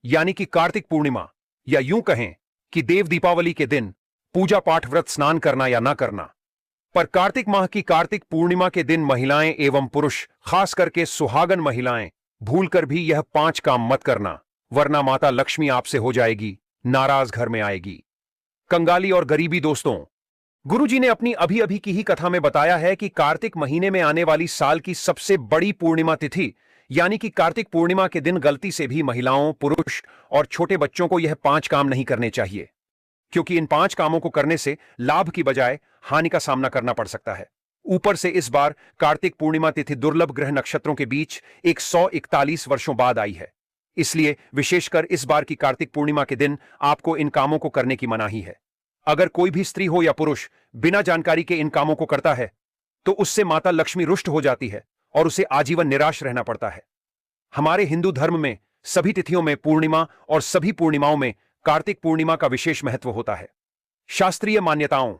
यानी कि कार्तिक पूर्णिमा, या यूं कहें कि देव दीपावली के दिन पूजा पाठ व्रत स्नान करना या ना करना। पर कार्तिक माह की कार्तिक पूर्णिमा के दिन महिलाएं एवं पुरुष, खास करके सुहागन महिलाएं, भूलकर भी यह 5 काम मत करना, वरना माता लक्ष्मी आपसे हो जाएगी नाराज, घर में आएगी। कंगाली और गरीबी। दोस्तों, गुरुजी ने अपनी अभी अभी की ही कथा में बताया है कि कार्तिक महीने में आने वाली साल की सबसे बड़ी पूर्णिमा तिथि यानी कि कार्तिक पूर्णिमा के दिन गलती से भी महिलाओं, पुरुष और छोटे बच्चों को यह 5 काम नहीं करने चाहिए, क्योंकि इन 5 कामों को करने से लाभ की बजाय हानि का सामना करना पड़ सकता है। ऊपर से इस बार कार्तिक पूर्णिमा तिथि दुर्लभ ग्रह नक्षत्रों के बीच 141 वर्षों बाद आई है। इसलिए विशेषकर इस बार की कार्तिक पूर्णिमा के दिन आपको इन कामों को करने की मनाही है। अगर कोई भी स्त्री हो या पुरुष बिना जानकारी के इन कामों को करता है तो उससे माता लक्ष्मी रुष्ट हो जाती है और उसे आजीवन निराश रहना पड़ता है। हमारे हिंदू धर्म में सभी तिथियों में पूर्णिमा और सभी पूर्णिमाओं में कार्तिक पूर्णिमा का विशेष महत्व होता है। शास्त्रीय मान्यताओं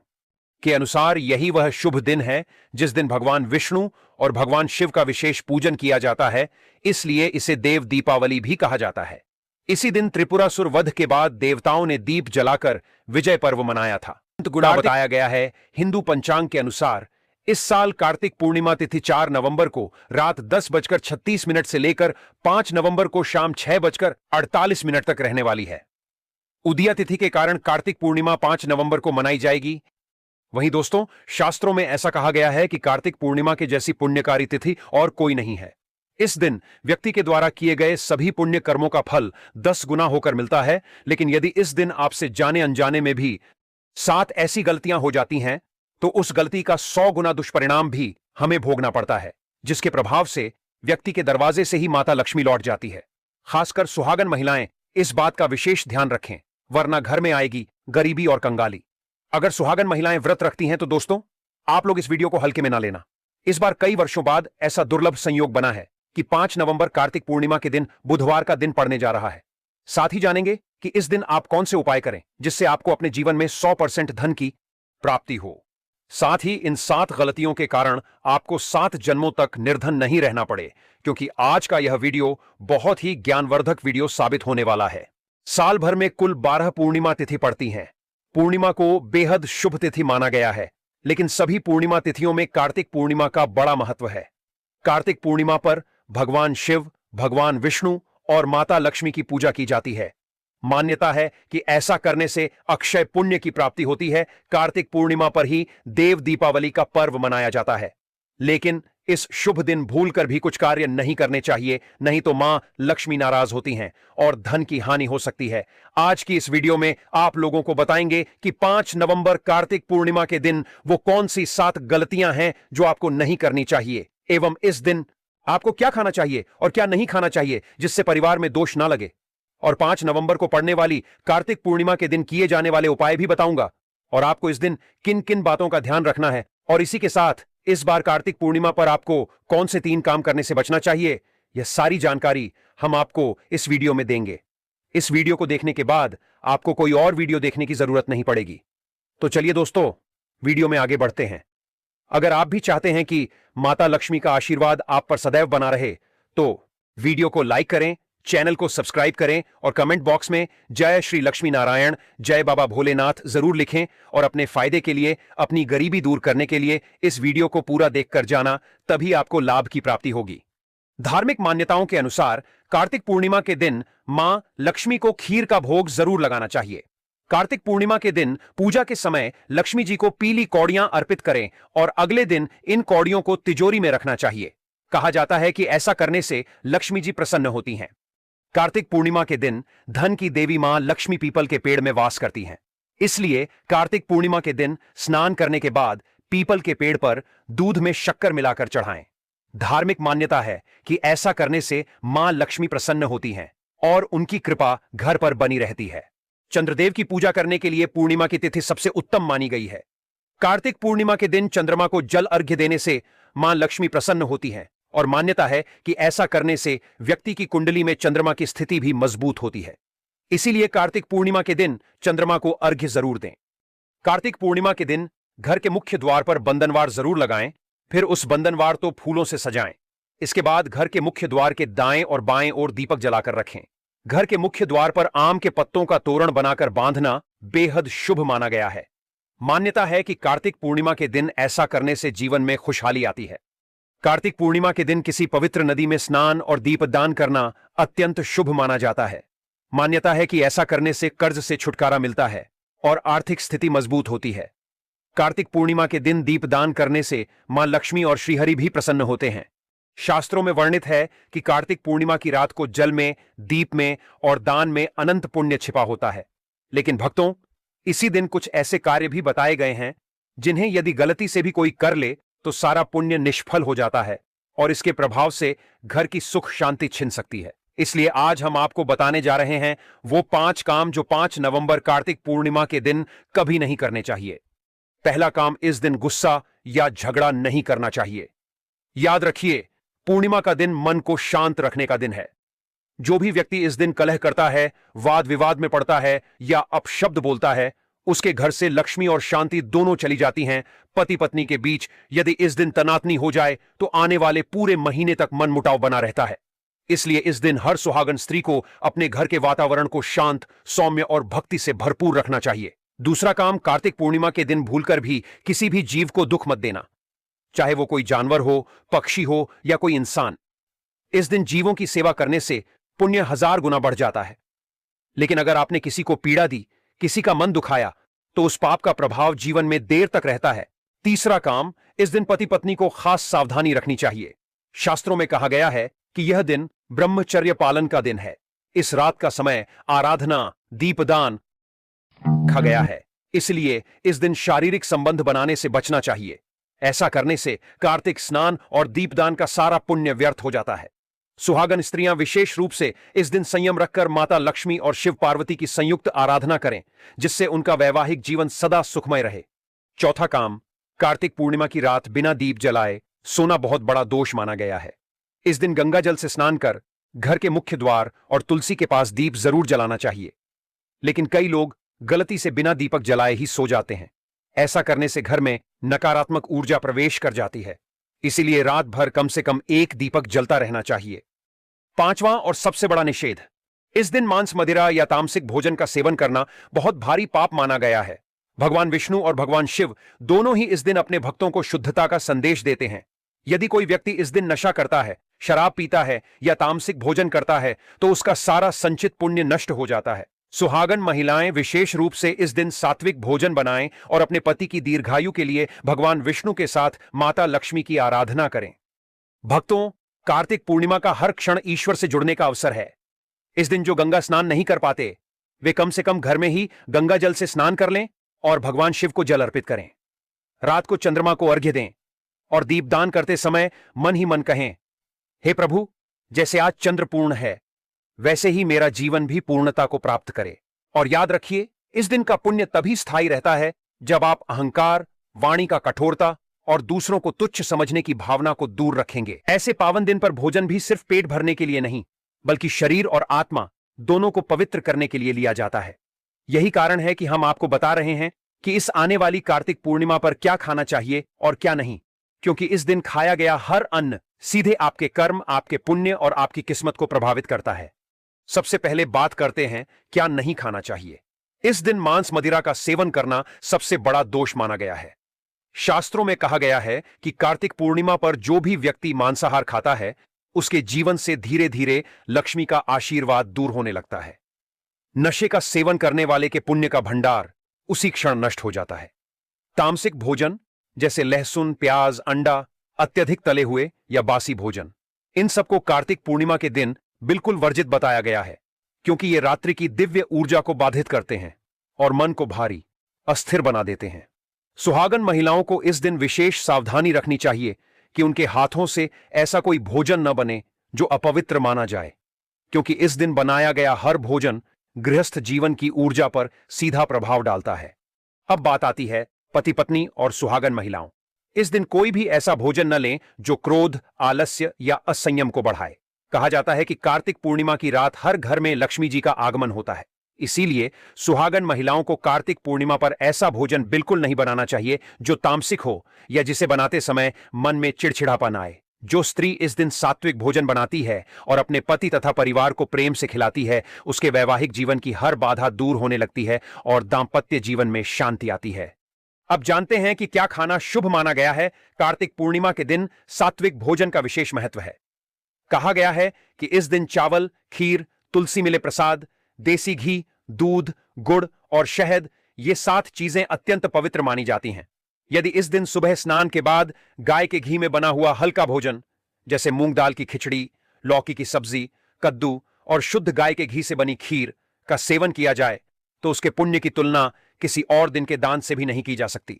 के अनुसार यही वह शुभ दिन है जिस दिन भगवान विष्णु और भगवान शिव का विशेष पूजन किया जाता है, इसलिए इसे देव दीपावली भी कहा जाता है। इसी दिन त्रिपुरासुर वध के बाद देवताओं ने दीप जलाकर विजय पर्व मनाया था। गुणा बताया गया है। हिंदू पंचांग के अनुसार इस साल कार्तिक पूर्णिमा तिथि 4 नवंबर को रात 10:36 से लेकर 5 नवंबर को शाम 6:48 तक रहने वाली है। उदया तिथि के कारण कार्तिक पूर्णिमा 5 नवंबर को मनाई जाएगी। वहीं दोस्तों, शास्त्रों में ऐसा कहा गया है कि कार्तिक पूर्णिमा के जैसी पुण्यकारी तिथि और कोई नहीं है। इस दिन व्यक्ति के द्वारा किए गए सभी पुण्य कर्मों का फल 10 गुना होकर मिलता है। लेकिन यदि इस दिन आपसे जाने अनजाने में भी 7 ऐसी गलतियां हो जाती हैं तो उस गलती का 100 गुना दुष्परिणाम भी हमें भोगना पड़ता है, जिसके प्रभाव से व्यक्ति के दरवाजे से ही माता लक्ष्मी लौट जाती है। खासकर सुहागन महिलाएं इस बात का विशेष ध्यान रखें, वरना घर में आएगी गरीबी और कंगाली। अगर सुहागन महिलाएं व्रत रखती हैं तो दोस्तों, आप लोग इस वीडियो को हल्के में ना लेना। इस बार कई वर्षों बाद ऐसा दुर्लभ संयोग बना है कि 5 नवंबर कार्तिक पूर्णिमा के दिन बुधवार का दिन पड़ने जा रहा है। साथ ही जानेंगे कि इस दिन आप कौन से उपाय करें जिससे आपको अपने जीवन में 100% धन की प्राप्ति हो। साथ ही इन 7 गलतियों के कारण आपको 7 जन्मों तक निर्धन नहीं रहना पड़े, क्योंकि आज का यह वीडियो बहुत ही ज्ञानवर्धक वीडियो साबित होने वाला है। साल भर में कुल 12 पूर्णिमा तिथि पड़ती हैं। पूर्णिमा को बेहद शुभ तिथि माना गया है, लेकिन सभी पूर्णिमा तिथियों में कार्तिक पूर्णिमा का बड़ा महत्व है। कार्तिक पूर्णिमा पर भगवान शिव, भगवान विष्णु और माता लक्ष्मी की पूजा की जाती है। मान्यता है कि ऐसा करने से अक्षय पुण्य की प्राप्ति होती है। कार्तिक पूर्णिमा पर ही देव दीपावली का पर्व मनाया जाता है। लेकिन इस शुभ दिन भूलकर भी कुछ कार्य नहीं करने चाहिए, नहीं तो मां लक्ष्मी नाराज होती हैं और धन की हानि हो सकती है। आज की इस वीडियो में आप लोगों को बताएंगे कि 5 नवंबर कार्तिक पूर्णिमा के दिन वो कौन सी 7 गलतियां हैं जो आपको नहीं करनी चाहिए, एवं इस दिन आपको क्या खाना चाहिए और क्या नहीं खाना चाहिए जिससे परिवार में दोष ना लगे। और 5 नवंबर को पड़ने वाली कार्तिक पूर्णिमा के दिन किए जाने वाले उपाय भी बताऊंगा, और आपको इस दिन किन किन बातों का ध्यान रखना है। और इसी के साथ इस बार कार्तिक पूर्णिमा पर आपको कौन से 3 काम करने से बचना चाहिए, यह सारी जानकारी हम आपको इस वीडियो में देंगे। इस वीडियो को देखने के बाद आपको कोई और वीडियो देखने की जरूरत नहीं पड़ेगी। तो चलिए दोस्तों, वीडियो में आगे बढ़ते हैं। अगर आप भी चाहते हैं कि माता लक्ष्मी का आशीर्वाद आप पर सदैव बना रहे, तो वीडियो को लाइक करें, चैनल को सब्सक्राइब करें और कमेंट बॉक्स में जय श्री लक्ष्मी नारायण, जय बाबा भोलेनाथ जरूर लिखें। और अपने फायदे के लिए, अपनी गरीबी दूर करने के लिए इस वीडियो को पूरा देखकर जाना, तभी आपको लाभ की प्राप्ति होगी। धार्मिक मान्यताओं के अनुसार कार्तिक पूर्णिमा के दिन मां लक्ष्मी को खीर का भोग जरूर लगाना चाहिए। कार्तिक पूर्णिमा के दिन पूजा के समय लक्ष्मी जी को पीली कौड़ियां अर्पित करें और अगले दिन इन कौड़ियों को तिजोरी में रखना चाहिए। कहा जाता है कि ऐसा करने से लक्ष्मी जी प्रसन्न होती हैं। कार्तिक पूर्णिमा के दिन धन की देवी मां लक्ष्मी पीपल के पेड़ में वास करती हैं। इसलिए कार्तिक पूर्णिमा के दिन स्नान करने के बाद पीपल के पेड़ पर दूध में शक्कर मिलाकर चढ़ाएं। धार्मिक मान्यता है कि ऐसा करने से मां लक्ष्मी प्रसन्न होती हैं और उनकी कृपा घर पर बनी रहती है। चंद्रदेव की पूजा करने के लिए पूर्णिमा की तिथि सबसे उत्तम मानी गई है। कार्तिक पूर्णिमा के दिन चंद्रमा को जल अर्घ्य देने से मां लक्ष्मी प्रसन्न होती हैं और मान्यता है कि ऐसा करने से व्यक्ति की कुंडली में चंद्रमा की स्थिति भी मजबूत होती है। इसीलिए कार्तिक पूर्णिमा के दिन चंद्रमा को अर्घ्य जरूर दें। कार्तिक पूर्णिमा के दिन घर के मुख्य द्वार पर बंधनवार जरूर लगाएं, फिर उस बंधनवार तो फूलों से सजाएं। इसके बाद घर के मुख्य द्वार के दाएं और बाएं ओर दीपक जलाकर रखें। घर के मुख्य द्वार पर आम के पत्तों का तोरण बनाकर बांधना बेहद शुभ माना गया है। मान्यता है कि कार्तिक पूर्णिमा के दिन ऐसा करने से जीवन में खुशहाली आती है। कार्तिक पूर्णिमा के दिन किसी पवित्र नदी में स्नान और दीपदान करना अत्यंत शुभ माना जाता है। मान्यता है कि ऐसा करने से कर्ज से छुटकारा मिलता है और आर्थिक स्थिति मजबूत होती है। कार्तिक पूर्णिमा के दिन दीपदान करने से मां लक्ष्मी और श्रीहरि भी प्रसन्न होते हैं। शास्त्रों में वर्णित है कि कार्तिक पूर्णिमा की रात को जल में, दीप में और दान में अनंत पुण्य छिपा होता है। लेकिन भक्तों, इसी दिन कुछ ऐसे कार्य भी बताए गए हैं जिन्हें यदि गलती से भी कोई कर ले तो सारा पुण्य निष्फल हो जाता है और इसके प्रभाव से घर की सुख शांति छिन सकती है। इसलिए आज हम आपको बताने जा रहे हैं वो 5 काम जो 5 नवंबर कार्तिक पूर्णिमा के दिन कभी नहीं करने चाहिए। पहला काम, इस दिन गुस्सा या झगड़ा नहीं करना चाहिए। याद रखिए, पूर्णिमा का दिन मन को शांत रखने का दिन है। जो भी व्यक्ति इस दिन कलह करता है, वाद विवाद में पड़ता है या अपशब्द बोलता है, उसके घर से लक्ष्मी और शांति दोनों चली जाती हैं। पति पत्नी के बीच यदि इस दिन तनातनी हो जाए तो आने वाले पूरे महीने तक मनमुटाव बना रहता है। इसलिए इस दिन हर सुहागन स्त्री को अपने घर के वातावरण को शांत, सौम्य और भक्ति से भरपूर रखना चाहिए। दूसरा काम, कार्तिक पूर्णिमा के दिन भूलकर भी किसी भी जीव को दुख मत देना, चाहे वो कोई जानवर हो, पक्षी हो या कोई इंसान। इस दिन जीवों की सेवा करने से पुण्य 1000 गुना बढ़ जाता है। लेकिन अगर आपने किसी को पीड़ा दी, किसी का मन दुखाया, तो उस पाप का प्रभाव जीवन में देर तक रहता है। तीसरा काम, इस दिन पति पत्नी को खास सावधानी रखनी चाहिए। शास्त्रों में कहा गया है कि यह दिन ब्रह्मचर्य पालन का दिन है। इस रात का समय आराधना, दीपदान रखा गया है। इसलिए इस दिन शारीरिक संबंध बनाने से बचना चाहिए। ऐसा करने से कार्तिक स्नान और दीपदान का सारा पुण्य व्यर्थ हो जाता है। सुहागन स्त्रियां विशेष रूप से इस दिन संयम रखकर माता लक्ष्मी और शिव पार्वती की संयुक्त आराधना करें, जिससे उनका वैवाहिक जीवन सदा सुखमय रहे। चौथा काम, कार्तिक पूर्णिमा की रात बिना दीप जलाए सोना बहुत बड़ा दोष माना गया है। इस दिन गंगा जल से स्नान कर घर के मुख्य द्वार और तुलसी के पास दीप जरूर जलाना चाहिए। लेकिन कई लोग गलती से बिना दीपक जलाए ही सो जाते हैं। ऐसा करने से घर में नकारात्मक ऊर्जा प्रवेश कर जाती है। इसीलिए रात भर कम से कम 1 दीपक जलता रहना चाहिए। पांचवां और सबसे बड़ा निषेध, इस दिन मांस, मदिरा या तामसिक भोजन का सेवन करना बहुत भारी पाप माना गया है। भगवान विष्णु और भगवान शिव दोनों ही इस दिन अपने भक्तों को शुद्धता का संदेश देते हैं। यदि कोई व्यक्ति इस दिन नशा करता है, शराब पीता है या तामसिक भोजन करता है तो उसका सारा संचित पुण्य नष्ट हो जाता है। सुहागन महिलाएं विशेष रूप से इस दिन सात्विक भोजन बनाएं और अपने पति की दीर्घायु के लिए भगवान विष्णु के साथ माता लक्ष्मी की आराधना करें। भक्तों, कार्तिक पूर्णिमा का हर क्षण ईश्वर से जुड़ने का अवसर है। इस दिन जो गंगा स्नान नहीं कर पाते, वे कम से कम घर में ही गंगा जल से स्नान कर लें और भगवान शिव को जल अर्पित करें। रात को चंद्रमा को अर्घ्य दें और दीपदान करते समय मन ही मन कहें, हे प्रभु, जैसे आज चंद्र पूर्ण है वैसे ही मेरा जीवन भी पूर्णता को प्राप्त करे। और याद रखिए, इस दिन का पुण्य तभी स्थायी रहता है जब आप अहंकार, वाणी का कठोरता और दूसरों को तुच्छ समझने की भावना को दूर रखेंगे। ऐसे पावन दिन पर भोजन भी सिर्फ पेट भरने के लिए नहीं, बल्कि शरीर और आत्मा दोनों को पवित्र करने के लिए लिया जाता है। यही कारण है कि हम आपको बता रहे हैं कि इस आने वाली कार्तिक पूर्णिमा पर क्या खाना चाहिए और क्या नहीं, क्योंकि इस दिन खाया गया हर अन्न सीधे आपके कर्म, आपके पुण्य और आपकी किस्मत को प्रभावित करता है। सबसे पहले बात करते हैं क्या नहीं खाना चाहिए। इस दिन मांस, मदिरा का सेवन करना सबसे बड़ा दोष माना गया है। शास्त्रों में कहा गया है कि कार्तिक पूर्णिमा पर जो भी व्यक्ति मांसाहार खाता है, उसके जीवन से धीरे धीरे लक्ष्मी का आशीर्वाद दूर होने लगता है। नशे का सेवन करने वाले के पुण्य का भंडार उसी क्षण नष्ट हो जाता है। तामसिक भोजन जैसे लहसुन, प्याज, अंडा, अत्यधिक तले हुए या बासी भोजन, इन सबको कार्तिक पूर्णिमा के दिन बिल्कुल वर्जित बताया गया है, क्योंकि ये रात्रि की दिव्य ऊर्जा को बाधित करते हैं और मन को भारी, अस्थिर बना देते हैं। सुहागन महिलाओं को इस दिन विशेष सावधानी रखनी चाहिए कि उनके हाथों से ऐसा कोई भोजन न बने जो अपवित्र माना जाए, क्योंकि इस दिन बनाया गया हर भोजन गृहस्थ जीवन की ऊर्जा पर सीधा प्रभाव डालता है। अब बात आती है पति पत्नी और सुहागन महिलाओं। इस दिन कोई भी ऐसा भोजन न लें जो क्रोध, आलस्य या असंयम को बढ़ाए। कहा जाता है कि कार्तिक पूर्णिमा की रात हर घर में लक्ष्मी जी का आगमन होता है। इसीलिए सुहागन महिलाओं को कार्तिक पूर्णिमा पर ऐसा भोजन बिल्कुल नहीं बनाना चाहिए जो तामसिक हो या जिसे बनाते समय मन में चिड़चिड़ापन आए। जो स्त्री इस दिन सात्विक भोजन बनाती है और अपने पति तथा परिवार को प्रेम से खिलाती है, उसके वैवाहिक जीवन की हर बाधा दूर होने लगती है और दांपत्य जीवन में शांति आती है। अब जानते हैं कि क्या खाना शुभ माना गया है। कार्तिक पूर्णिमा के दिन सात्विक भोजन का विशेष महत्व है। कहा गया है कि इस दिन चावल, खीर, तुलसी मिले प्रसाद, देसी घी, दूध, गुड़ और शहद, ये 7 चीजें अत्यंत पवित्र मानी जाती हैं। यदि इस दिन सुबह स्नान के बाद गाय के घी में बना हुआ हल्का भोजन जैसे मूंग दाल की खिचड़ी, लौकी की सब्जी, कद्दू और शुद्ध गाय के घी से बनी खीर का सेवन किया जाए तो उसके पुण्य की तुलना किसी और दिन के दान से भी नहीं की जा सकती।